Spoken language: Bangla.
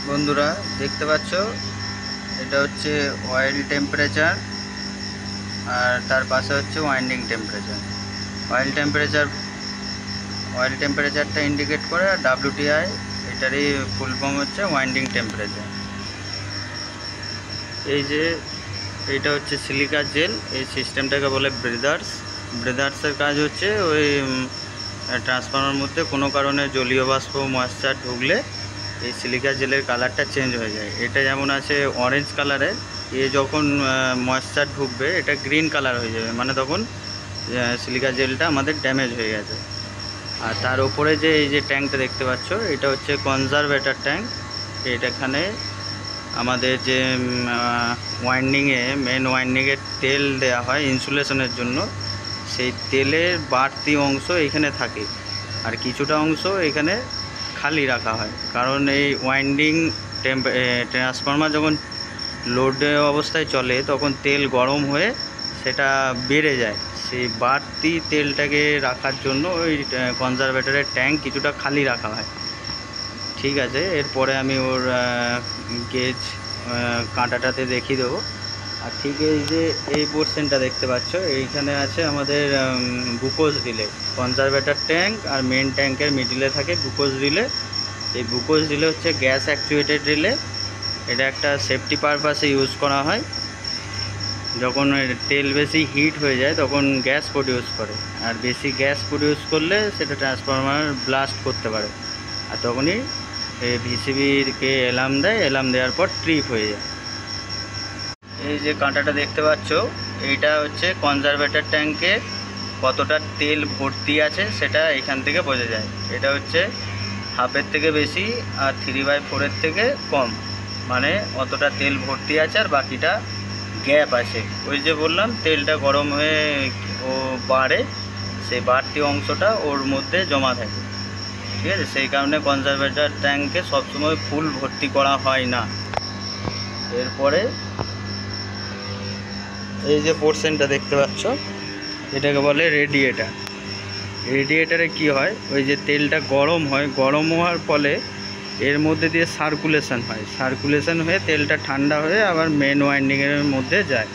বন্ধুরা দেখতে পাচ্ছ, এটা হচ্ছে অয়েল টেম্পারেচার আর তার পাশে হচ্ছে ওয়াইন্ডিং টেম্পারেচার। অয়েল টেম্পারেচারটা ইন্ডিকেট করে, আর WTI এটারই ফুল ফর্ম হচ্ছে ওয়াইন্ডিং টেম্পারেচার। এই যে এইটা হচ্ছে সিলিকা জেল, এই সিস্টেমটাকে বলে ব্রেদার্সের কাজ হচ্ছে ওই ট্রান্সফর্মার মধ্যে কোনো কারণে জলীয় বাষ্প ময়েশ্চার ঢুকলে এই সিলিকা জেলের কালারটা চেঞ্জ হয়ে যায়। এটা যেমন আছে অরেঞ্জ কালারের, যখন ময়েশ্চার ঢুকবে এটা গ্রিন কালার হয়ে যাবে, মানে তখন সিলিকা জেলটা আমাদের ড্যামেজ হয়ে গেছে। আর তার উপরে যে এই যে ট্যাঙ্কটা দেখতে পাচ্ছ, এটা হচ্ছে কনজারভেটর ট্যাঙ্ক। এখানে আমাদের যে মেন ওয়াইন্ডিংয়ের তেল দেওয়া হয় ইনসুলেশনের জন্য, সেই তেলের বাড়তি অংশ এখানে থাকে, আর কিছুটা অংশ এখানে খালি রাখা হয়। কারণ এই ওয়াইন্ডিং ট্রান্সফর্মার যখন লোড অবস্থায় চলে তখন তেল গরম হয়ে সেটা বেড়ে যায়, সেই বাড়তি তেলটাকে রাখার জন্য ওই কনজারভেটরের ট্যাঙ্ক কিছুটা খালি রাখা হয়। ঠিক আছে, এরপরে আমি ওর গেজ কাঁটাটাতে দেখিয়ে দেবো। আর ঠিক এই যে এই পোর্শনটা দেখতে পাচ্ছ, এইখানে আছে আমাদের গ্লুকোজ রিলে। কনজারভেটর ট্যাঙ্ক আর মেন ট্যাঙ্কের মিডিলে থাকে গ্লুকোজ রিলে। এই গ্লুকোজ রিলে হচ্ছে গ্যাস অ্যাকচুয়েটেড রিলে। এটা একটা সেফটি পারপাসে ইউজ করা হয়। যখন তেল বেশি হিট হয়ে যায় তখন গ্যাস প্রডিউস করে, আর বেশি গ্যাস প্রডিউস করলে সেটা ট্রান্সফরমার ব্লাস্ট করতে পারে, আর তখনই ভিসিবিকে অ্যালার্ম দেয়। অ্যালার্ম দেওয়ার পর ট্রিপ হয়ে যায়। এই যে কাঁটাটা দেখতে পাচ্ছ, এইটা হচ্ছে কনজারভেটর ট্যাঙ্কে কতটা তেল ভর্তি আছে সেটা এখান থেকে বোঝা যায়। এটা হচ্ছে হাফের থেকে বেশি আর 3/4 থেকে কম, মানে অতটা তেল ভর্তি আছে আর বাকিটা গ্যাপ আছে। ওই যে বললাম তেলটা গরম হয়ে ও বাড়ে, সেই বাড়তি অংশটা ওর মধ্যে জমা থাকে। ঠিক আছে, সেই কারণে কনজারভেটর ট্যাঙ্কে সবসময় ফুল ভর্তি করা হয় না। এরপরে এই যে পোর্শনটা দেখতে পাচ্ছ, এটাকে বলে রেডিয়েটার। রেডিয়েটারে কি হয়, ওই যে তেলটা গরম হয়, গরম হওয়ার ফলে এর মধ্যে দিয়ে সার্কুলেশন হয়, সার্কুলেশন হয়ে তেলটা ঠান্ডা হয়ে আবার মেন ওয়াইন্ডিংয়ের মধ্যে যায়।